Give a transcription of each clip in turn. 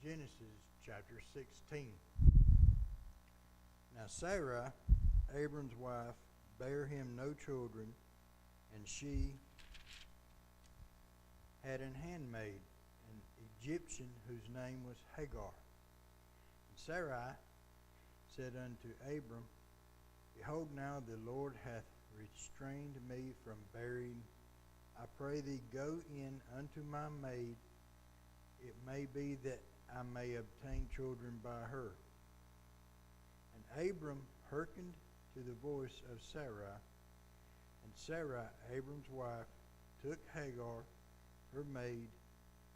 Genesis chapter 16. Now Sarai, Abram's wife, bare him no children, and she had an handmaid, an Egyptian, whose name was Hagar. And Sarai said unto Abram, Behold, now the Lord hath restrained me from bearing. I pray thee, go in unto my maid. It may be that I may obtain children by her. And Abram hearkened to the voice of Sarai. And Sarai, Abram's wife, took Hagar, her maid,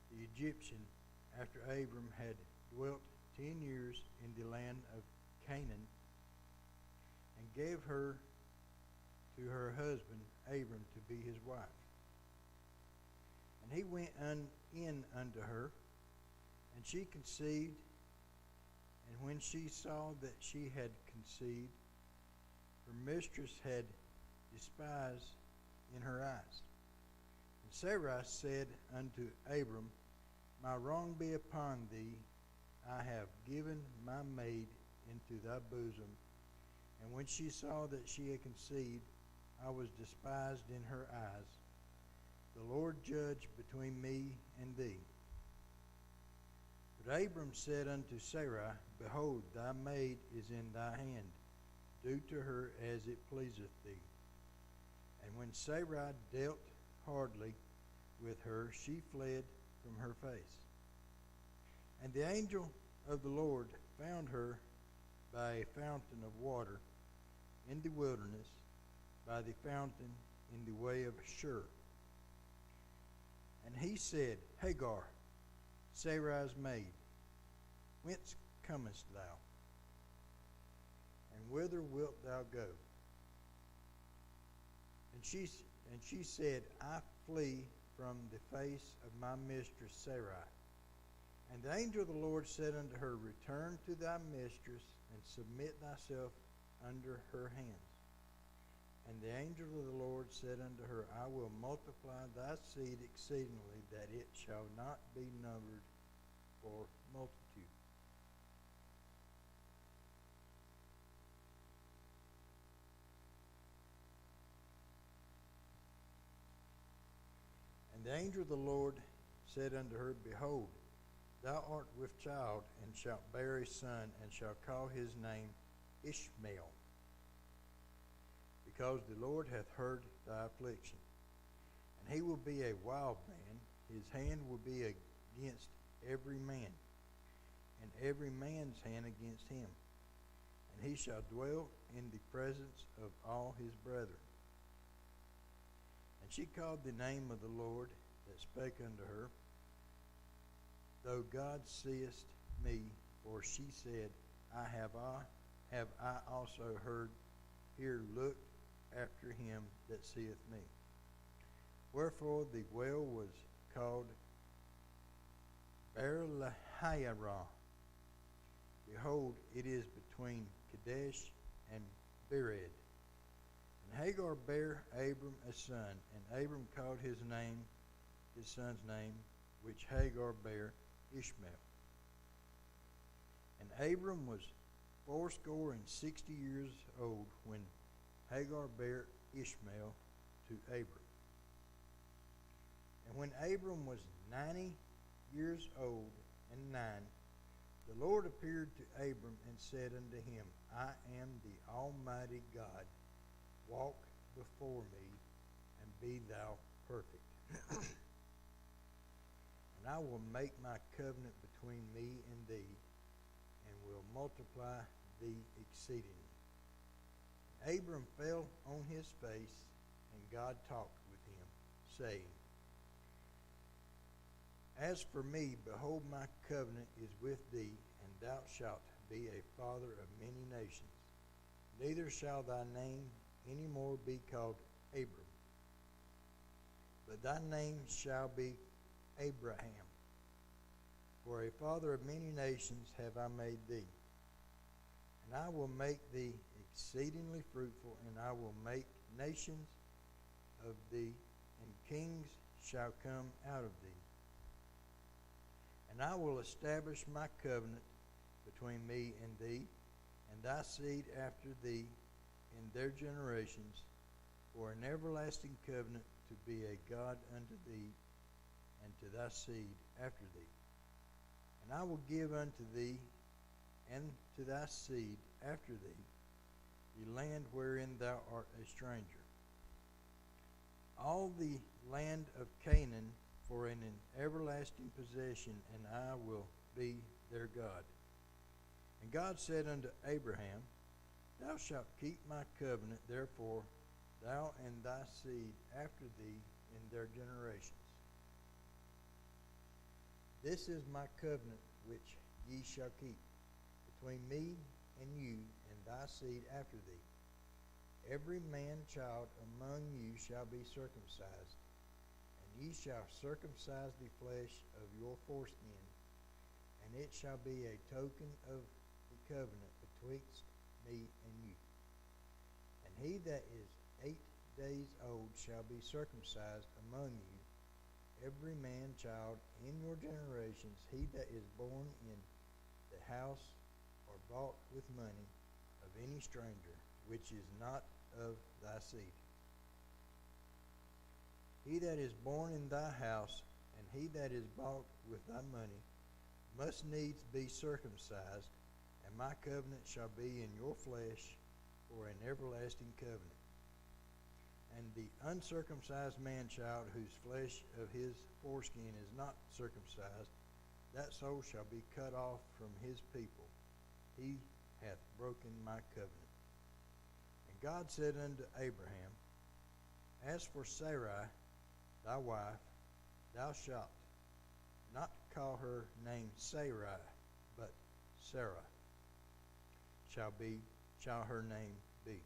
the Egyptian, after Abram had dwelt 10 years in the land of Canaan, and gave her to her husband Abram to be his wife. And he went in unto her, and she conceived. And when she saw that she had conceived, her mistress had despised in her eyes. And Sarai said unto Abram, My wrong be upon thee. I have given my maid into thy bosom. And when she saw that she had conceived, I was despised in her eyes. The Lord judge between me and thee. But Abram said unto Sarai, Behold, thy maid is in thy hand. Do to her as it pleaseth thee. And when Sarai dealt hardly with her, she fled from her face. And the angel of the Lord found her by a fountain of water in the wilderness, by the fountain in the way of Shur. And he said, Hagar, Sarai's maid, whence comest thou? And whither wilt thou go? And she said, I flee from the face of my mistress Sarai. And the angel of the Lord said unto her, Return to thy mistress, and submit thyself under her hands. And the angel of the Lord said unto her, I will multiply thy seed exceedingly, that it shall not be numbered for multitude. And the angel of the Lord said unto her, Behold, thou art with child, and shalt bear a son, and shalt call his name Ishmael, because the Lord hath heard thy affliction. And he will be a wild man, his hand will be against every man, and every man's hand against him. And he shall dwell in the presence of all his brethren. And she called the name of the Lord that spake unto her, Though God seest me, for she said, have I also heard, here look after him that seeth me. Wherefore the well was called Beer-lahai-roi. Behold, it is between Kadesh and Bered. And Hagar bare Abram a son, and Abram called his son's name, which Hagar bare, Ishmael. And Abram was 60 years old when Hagar bare Ishmael to Abram. And when Abram was 90 years old and 9, the Lord appeared to Abram and said unto him, I am the Almighty God. Walk before me, and be thou perfect. And I will make my covenant between me and thee, and will multiply thee exceedingly. Abram fell on his face, and God talked with him, saying, As for me, behold, my covenant is with thee, and thou shalt be a father of many nations. Neither shall thy name any more be called Abram, but thy name shall be Abraham. For a father of many nations have I made thee. And I will make thee exceedingly fruitful, and I will make nations of thee, and kings shall come out of thee. And I will establish my covenant between me and thee, and thy seed after thee in their generations, for an everlasting covenant to be a God unto thee, and to thy seed after thee. And I will give unto thee and to thy seed after thee the land wherein thou art a stranger, all the land of Canaan for an everlasting possession, and I will be their God. And God said unto Abraham, Thou shalt keep my covenant, therefore, thou and thy seed after thee in their generations. This is my covenant which ye shall keep between me and you and thy seed after thee. Every man child among you shall be circumcised, and ye shall circumcise the flesh of your foreskin, and it shall be a token of the covenant betwixt me and you. And he that is 8 days old shall be circumcised among you, every man child in your generations, he that is born in the house or bought with money of any stranger, which is not of thy seed. He that is born in thy house, and he that is bought with thy money, must needs be circumcised, and my covenant shall be in your flesh for an everlasting covenant. And the uncircumcised man-child, whose flesh of his foreskin is not circumcised, that soul shall be cut off from his people. He hath broken my covenant. And God said unto Abraham, As for Sarai, thy wife, thou shalt not call her name Sarai, but Sarah shall her name be.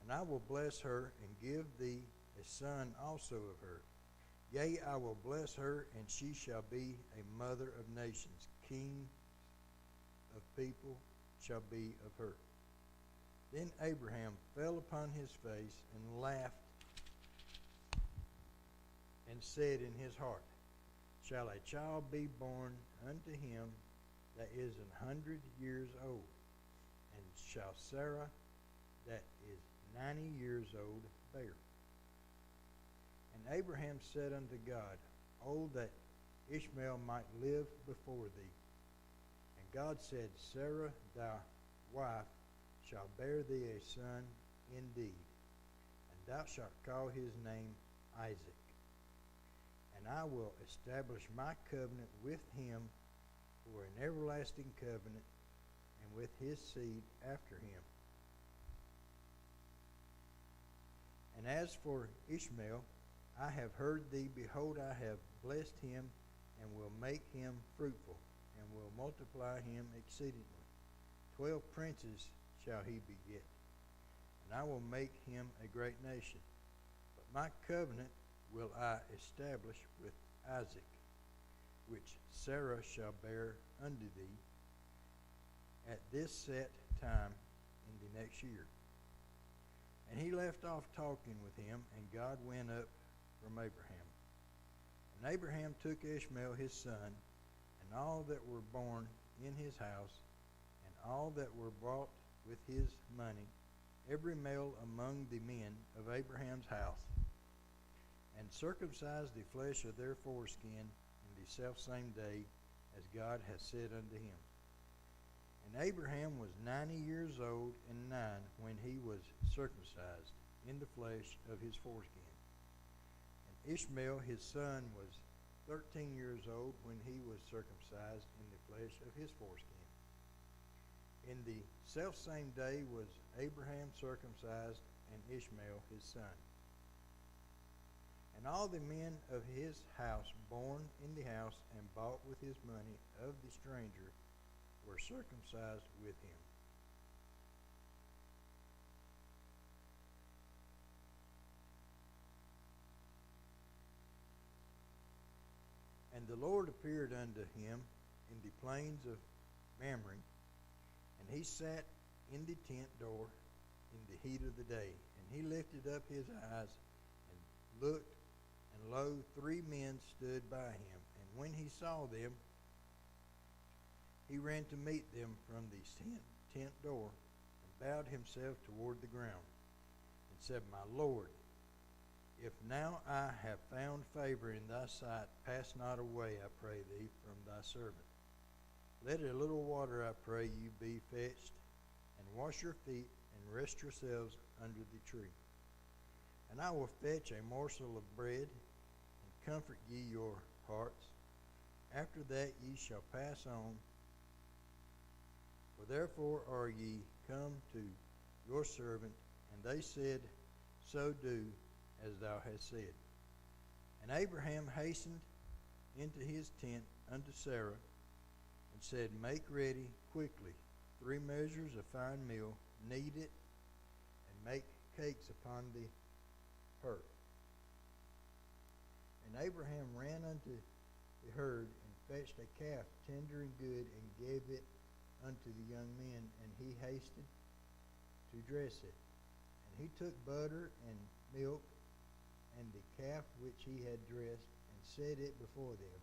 And I will bless her, and give thee a son also of her. Yea, I will bless her, and she shall be a mother of nations. Kings of people shall be of her. Then Abraham fell upon his face and laughed, and said in his heart, Shall a child be born unto him that is 100 years old? And shall Sarah that is 90 years old bear? And Abraham said unto God, Oh, that Ishmael might live before thee. And God said, Sarah thy wife shall bear thee a son indeed, and thou shalt call his name Isaac. And I will establish my covenant with him for an everlasting covenant, and with his seed after him. And as for Ishmael, I have heard thee. Behold, I have blessed him, and will make him fruitful, and will multiply him exceedingly. 12 princes shall he beget, and I will make him a great nation. But my covenant will I establish with Isaac, which Sarah shall bear unto thee at this set time in the next year. And he left off talking with him, and God went up from Abraham. And Abraham took Ishmael his son, and all that were born in his house, and all that were bought with his money, every male among the men of Abraham's house, and circumcised the flesh of their foreskin in the selfsame day, as God hath said unto him. And Abraham was 90 years old and 9 when he was circumcised in the flesh of his foreskin. And Ishmael his son was 13 years old when he was circumcised in the flesh of his foreskin. In the selfsame day was Abraham circumcised, and Ishmael his son. And all the men of his house born in the house and bought with his money of the stranger were circumcised with him. And the Lord appeared unto him in the plains of Mamre, and he sat in the tent door in the heat of the day. And he lifted up his eyes and looked, and lo, 3 men stood by him. And when he saw them, he ran to meet them from the tent door and bowed himself toward the ground and said, My Lord, if now I have found favor in thy sight, pass not away, I pray thee, from thy servant. Let a little water, I pray you, be fetched, and wash your feet, and rest yourselves under the tree. And I will fetch a morsel of bread, and comfort ye your hearts. After that ye shall pass on. For therefore are ye come to your servant. And they said, So do as thou hast said. And Abraham hastened into his tent unto Sarah, and said, Make ready quickly 3 measures of fine meal, knead it, and make cakes upon the hearth. And Abraham ran unto the herd, and fetched a calf tender and good, and gave it unto the young men, and he hasted to dress it. And he took butter and milk, and the calf which he had dressed, and set it before them.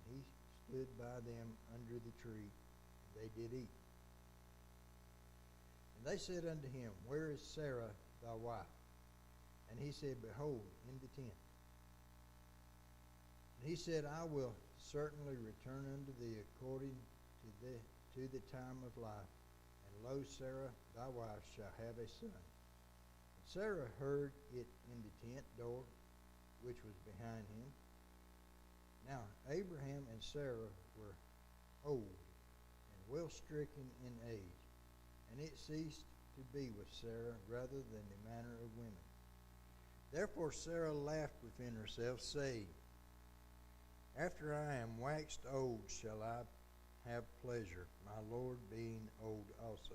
And he stood by them under the tree, and they did eat. And they said unto him, Where is Sarah thy wife? And he said, Behold, in the tent. And he said, I will certainly return unto thee according to the time of life. And lo, Sarah thy wife shall have a son. And Sarah heard it in the tent door, which was behind him. Now Abraham and Sarah were old and well stricken in age, and it ceased to be with Sarah rather than the manner of women. Therefore Sarah laughed within herself, saying, After I am waxed old shall I have pleasure, my Lord being old also.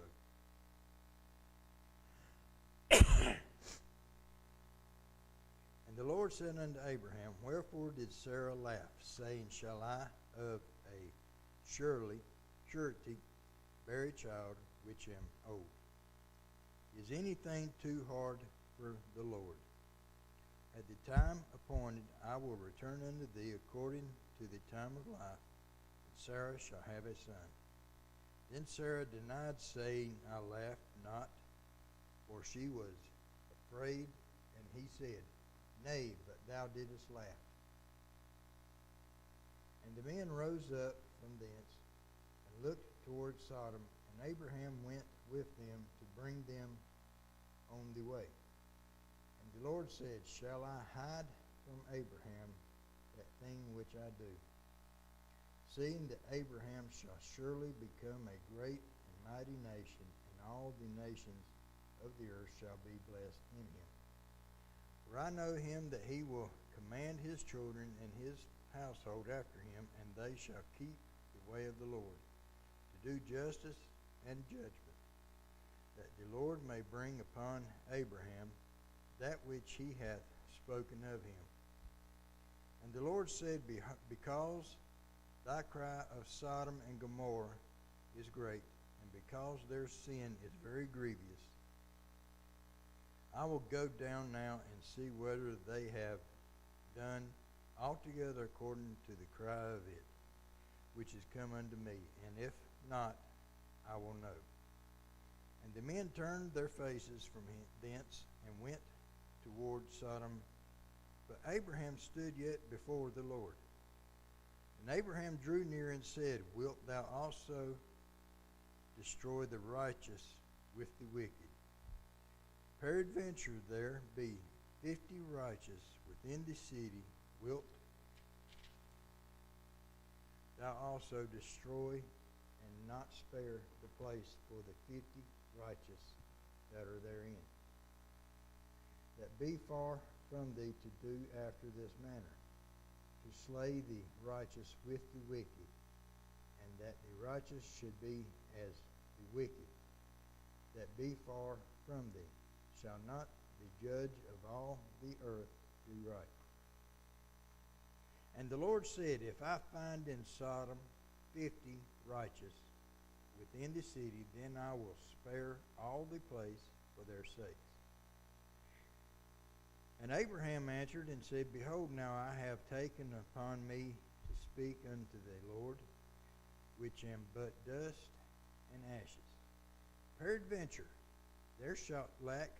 And the Lord said unto Abraham, Wherefore did Sarah laugh, saying, Shall I of a surety bear a child which am old? Is anything too hard for the Lord? At the time appointed I will return unto thee according to the time of life, and Sarah shall have a son. Then Sarah denied, saying, I laughed not, for she was afraid. And he said, Nay, but thou didst laugh. And the men rose up from thence, and looked toward Sodom, and Abraham went with them to bring them on the way. And the Lord said, Shall I hide from Abraham that thing which I do? Seeing that Abraham shall surely become a great and mighty nation, and all the nations of the earth shall be blessed in him. For I know him that he will command his children and his household after him, and they shall keep the way of the Lord, to do justice and judgment, that the Lord may bring upon Abraham that which he hath spoken of him. And the Lord said, Because thy cry of Sodom and Gomorrah is great, and because their sin is very grievous, I will go down now and see whether they have done altogether according to the cry of it, which is come unto me, and if not, I will know. And the men turned their faces from thence, and went toward Sodom. But Abraham stood yet before the Lord. And Abraham drew near and said, Wilt thou also destroy the righteous with the wicked? Peradventure there be 50 righteous within the city, wilt thou also destroy and not spare the place for the 50 righteous that are therein? That be far from thee to do after this manner, to slay the righteous with the wicked, and that the righteous should be as the wicked. That be far from thee. Shall not the judge of all the earth do right? And the Lord said, If I find in Sodom 50 righteous within the city, then I will spare all the place for their sakes. And Abraham answered and said, Behold, now I have taken upon me to speak unto the Lord, which am but dust and ashes. Peradventure there shalt lack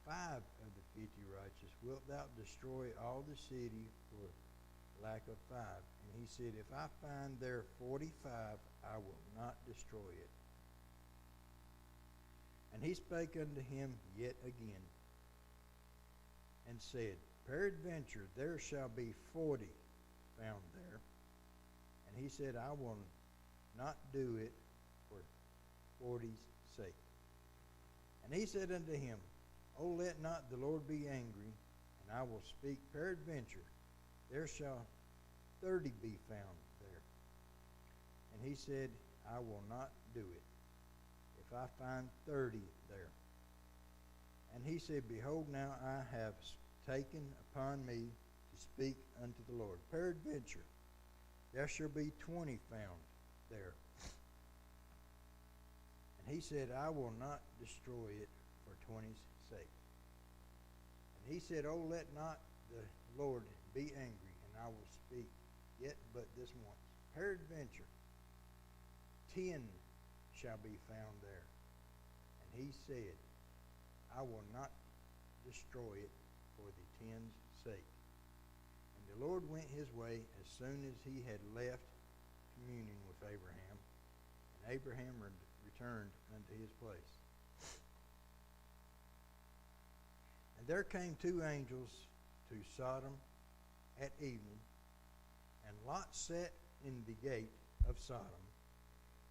5 of the 50 righteous. Wilt thou destroy all the city for lack of 5? And he said, If I find there 45, I will not destroy it. And he spake unto him yet again, and said, Peradventure there shall be 40 found there. And he said, I will not do it for 40's sake. And he said unto him, O let not the Lord be angry, and I will speak. Peradventure there shall 30 be found there. And he said, I will not do it, if I find 30 there. And he said, Behold, now I have taken upon me to speak unto the Lord. Peradventure there shall be 20 found there. And he said, I will not destroy it for 20's sake. And he said, Oh, let not the Lord be angry, and I will speak yet but this once. Peradventure 10 shall be found there. And he said, I will not destroy it for the 10's sake. And the Lord went his way as soon as he had left communion with Abraham, and Abraham returned unto his place. And there came 2 angels to Sodom at evening, and Lot sat in the gate of Sodom.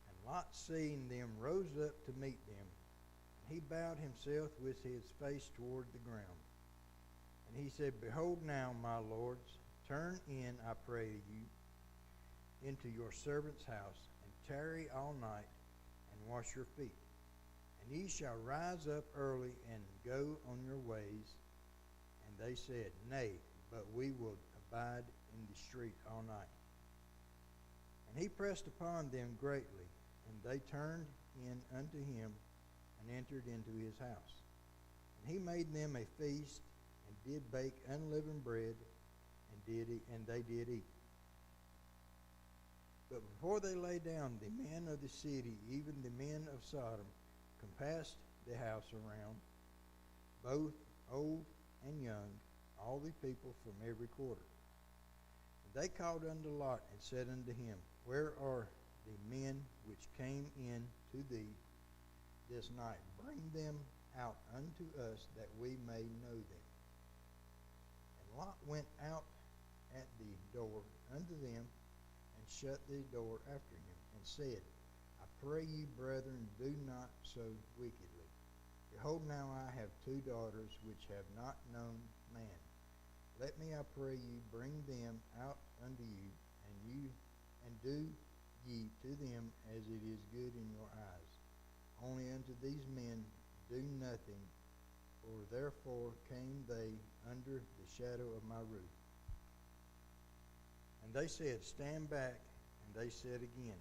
And Lot, seeing them, rose up to meet them, and he bowed himself with his face toward the ground. And he said, Behold now, my lords, turn in, I pray you, into your servant's house, and tarry all night, and wash your feet. And ye shall rise up early, and go on your ways. And they said, Nay, but we will abide in the street all night. And he pressed upon them greatly, and they turned in unto him, and entered into his house. And he made them a feast, and did bake unleavened bread, and they did eat. But before they lay down, the men of the city, even the men of Sodom, compassed the house around, both old and young, all the people from every quarter. And they called unto Lot, and said unto him, Where are the men which came in to thee this night? Bring them out unto us, that we may know them. And Lot went out at the door unto them, and shut the door after him, and said, I pray you, brethren, do not so wickedly. Behold, now I have 2 daughters which have not known man. Let me, I pray you, bring them out unto you, and do ye to them as it is good in your eyes. Only unto these men do nothing, for therefore came they under the shadow of my roof. And they said, Stand back. And they said again,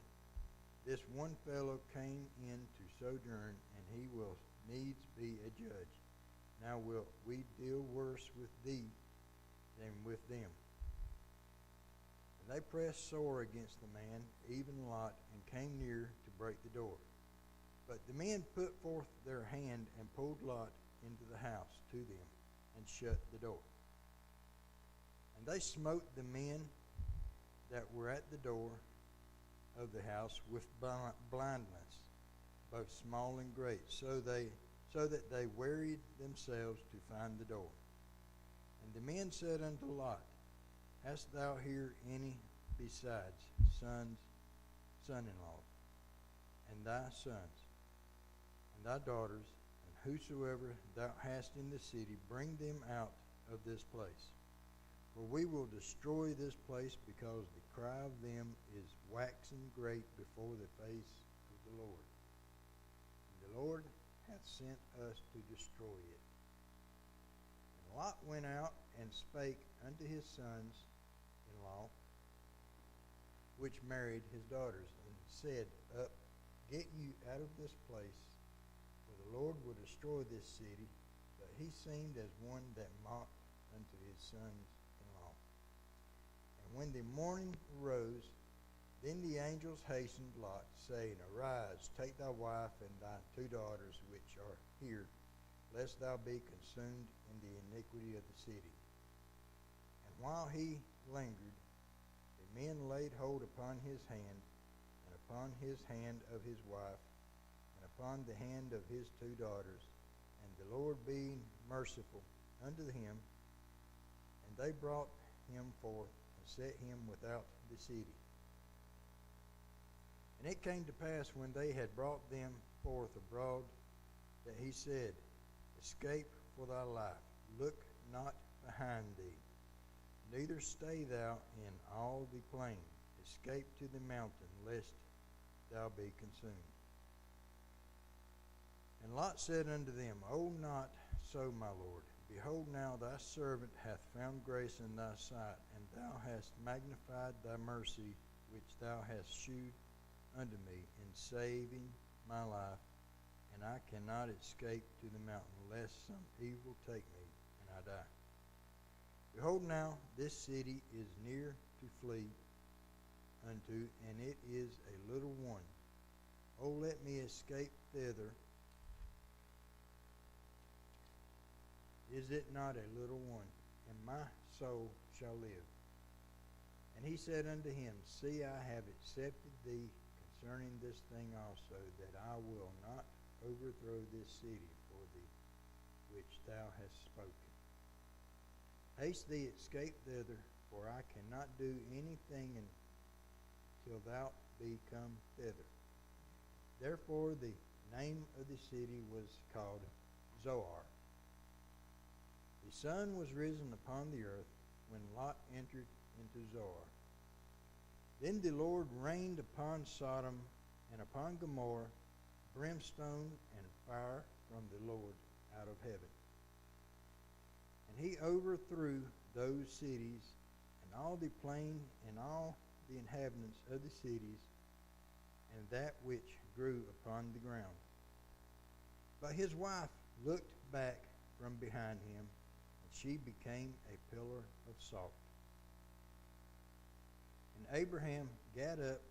This one fellow came in to sojourn, and he will needs be a judge. Now will we deal worse with thee than with them? And they pressed sore against the man, even Lot, and came near to break the door. But the men put forth their hand, and pulled Lot into the house to them, and shut the door. And they smote the men that were at the door of the house with blindness, both small and great, so that they wearied themselves to find the door. And the men said unto Lot, Hast thou here any besides son-in-laws, and thy sons, and thy daughters, and whosoever thou hast in the city, bring them out of this place? For we will destroy this place, because the cry of them is waxing great before the face of the Lord. And the Lord hath sent us to destroy it. And Lot went out and spake unto his sons-in-law, which married his daughters, and said, Up, get you out of this place, for the Lord will destroy this city. But he seemed as one that mocked unto his sons. And And when the morning arose, then the angels hastened Lot, saying, Arise, take thy wife and thy 2 daughters which are here, lest thou be consumed in the iniquity of the city. And while he lingered, the men laid hold upon his hand, and upon his hand of his wife, and upon the hand of his 2 daughters, and the Lord being merciful unto him, and they brought him forth, and set him without the city. And it came to pass, when they had brought them forth abroad, that he said, Escape for thy life, look not behind thee, neither stay thou in all the plain. Escape to the mountain, lest thou be consumed. And Lot said unto them, O not so, my lord. Behold, now thy servant hath found grace in thy sight, and thou hast magnified thy mercy, which thou hast shewed unto me in saving my life, and I cannot escape to the mountain, lest some evil take me, and I die. Behold, now this city is near to flee unto, and it is a little one. O let me escape thither. Is it not a little one? And my soul shall live. And he said unto him, See, I have accepted thee concerning this thing also, that I will not overthrow this city for thee, which thou hast spoken. Haste thee, escape thither, for I cannot do anything until thou be come thither. Therefore the name of the city was called Zoar. The sun was risen upon the earth when Lot entered into Zoar. Then the Lord rained upon Sodom and upon Gomorrah brimstone and fire from the Lord out of heaven. And he overthrew those cities, and all the plain, and all the inhabitants of the cities, and that which grew upon the ground. But his wife looked back from behind him, and she became a pillar of salt. And Abraham got up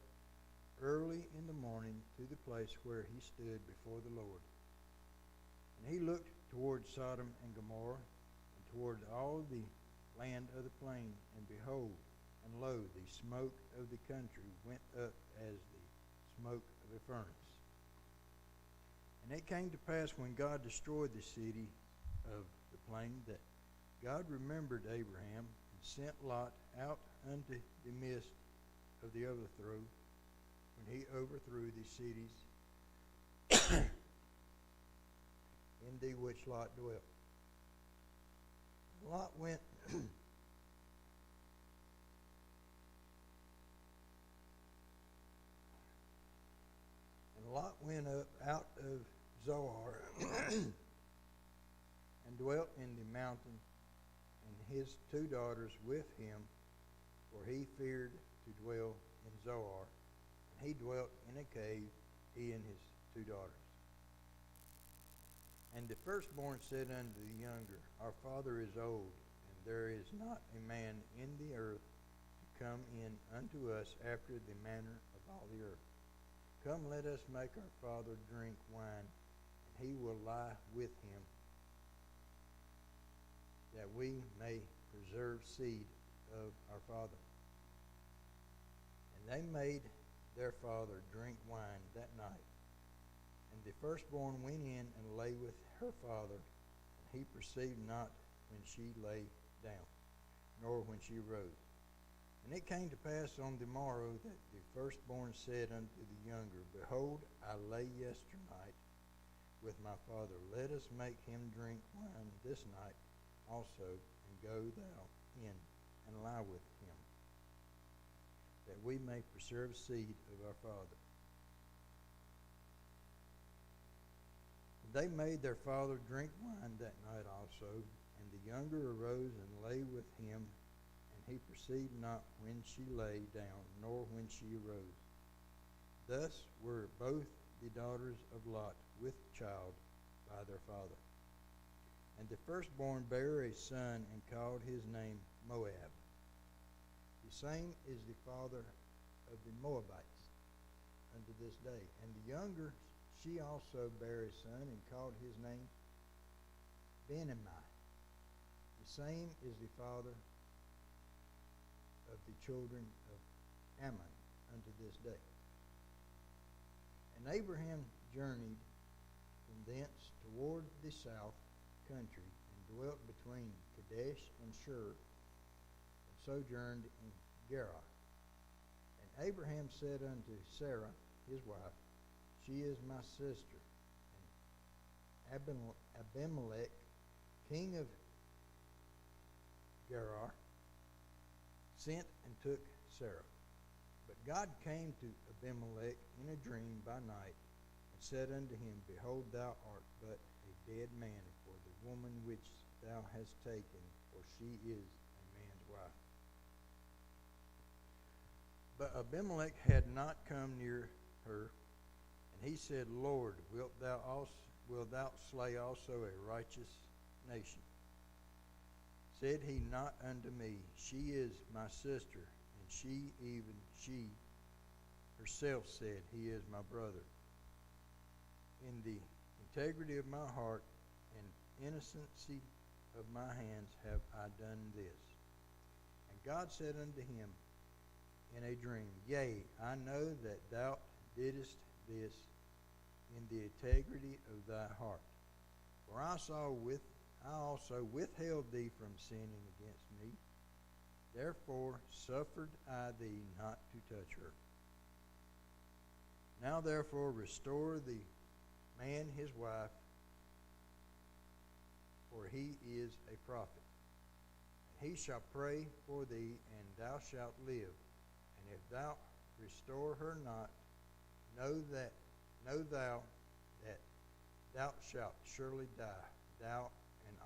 early in the morning to the place where he stood before the Lord. And he looked toward Sodom and Gomorrah, and toward all the land of the plain, and behold, and lo, the smoke of the country went up as the smoke of a furnace. And it came to pass, when God destroyed the city of the plain, that God remembered Abraham, and sent Lot out unto the midst of the overthrow, when he overthrew the cities in the which Lot dwelt. Lot went and Lot went up out of Zoar and dwelt in the mountain, and his 2 daughters with him, for he feared to dwell in Zoar. And he dwelt in a cave, he and his 2 daughters. And the firstborn said unto the younger, Our father is old, and there is not a man in the earth to come in unto us after the manner of all the earth. Come, let us make our father drink wine, and he will lie with him, that we may preserve seed of our father. And they made their father drink wine that night. And the firstborn went in and lay with her father, and he perceived not when she lay down, nor when she rose. And it came to pass on the morrow that the firstborn said unto the younger, Behold, I lay yesternight with my father. Let us make him drink wine this night also, and go thou in and lie with him, that we may preserve seed of our father. They made their father drink wine that night also, and the younger arose and lay with him, and he perceived not when she lay down, nor when she arose. Thus were both the daughters of Lot with child by their father. And the firstborn bare a son, and called his name Moab. The The same is the father of the Moabites unto this day. And the younger, she also bare a son, and called his name Benami. The same is the father of the children of Ammon unto this day. And Abraham journeyed from thence toward the south country, and dwelt between Kadesh and Shur, and sojourned in Gerar. And Abraham said unto Sarah his wife, She is my sister. And Abimelech, king of Gerar, sent and took Sarah. But God came to Abimelech in a dream by night, and said unto him, Behold, thou art but a dead man for the woman which thou hast taken, for she is a man's wife. But Abimelech had not come near her, and he said, Lord, wilt thou slay also a righteous nation? Said he not unto me, She is my sister, and she, even she herself said, He is my brother. In the integrity of my heart and innocency of my hands have I done this. And God said unto him in a dream, Yea, I know that thou didst this in the integrity of thy heart. For I also withheld thee from sinning against me. Therefore suffered I thee not to touch her. Now therefore restore the man his wife, for he is a prophet. And he shall pray for thee, and thou shalt live. And if thou restore her not, know thou that thou shalt surely die, thou and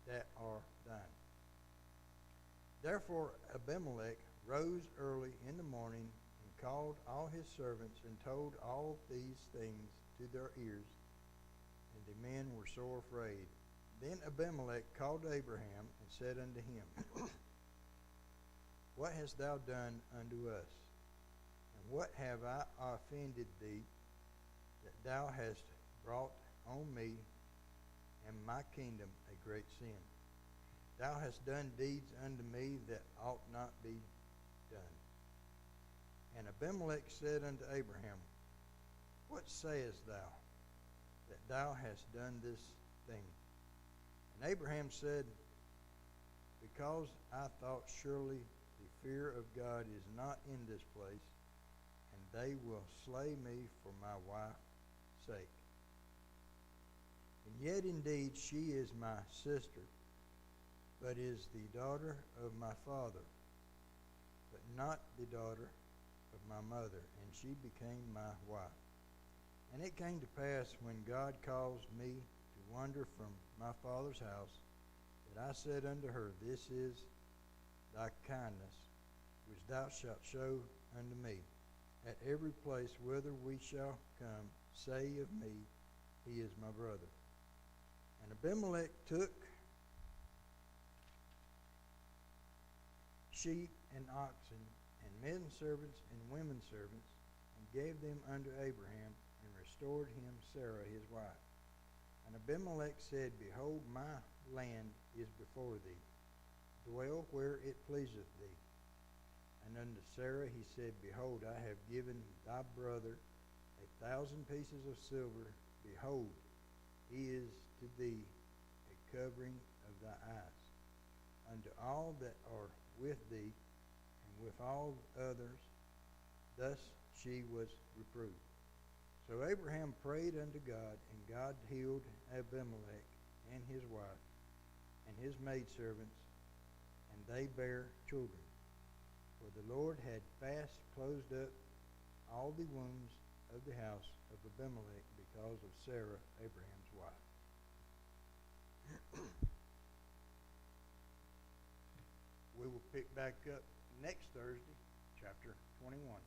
that are thine. Therefore Abimelech rose early in the morning, and called all his servants, and told all these things to their ears, and the men were sore afraid. Then Abimelech called Abraham, and said unto him, What hast thou done unto us? And what have I offended thee, that thou hast brought on me and my kingdom a great sin? Thou hast done deeds unto me that ought not be done. And Abimelech said unto Abraham, What sayest thou, that thou hast done this thing? And Abraham said, Because I thought surely the fear of God is not in this place, and they will slay me for my wife's sake. And yet indeed she is my sister, but is the daughter of my father, but not the daughter of my mother, and she became my wife. And it came to pass, when God caused me to wander from my father's house, that I said unto her, This is thy kindness, which thou shalt show unto me. At every place whither we shall come, say of me, He is my brother. And Abimelech took sheep and oxen, and men servants and women servants, and gave them unto Abraham, and restored him Sarah his wife. And Abimelech said, Behold, my land is before thee. Dwell where it pleaseth thee. And unto Sarah he said, Behold, I have given thy brother 1,000 pieces of silver. Behold, he is to thee a covering of thy eyes. Unto all that are with thee, and with all others, thus she was reproved. So Abraham prayed unto God, and God healed Abimelech and his wife and his maidservants, and they bare children. For the Lord had fast closed up all the wombs of the house of Abimelech because of Sarah, Abraham's wife. We will pick back up next Thursday, chapter 21.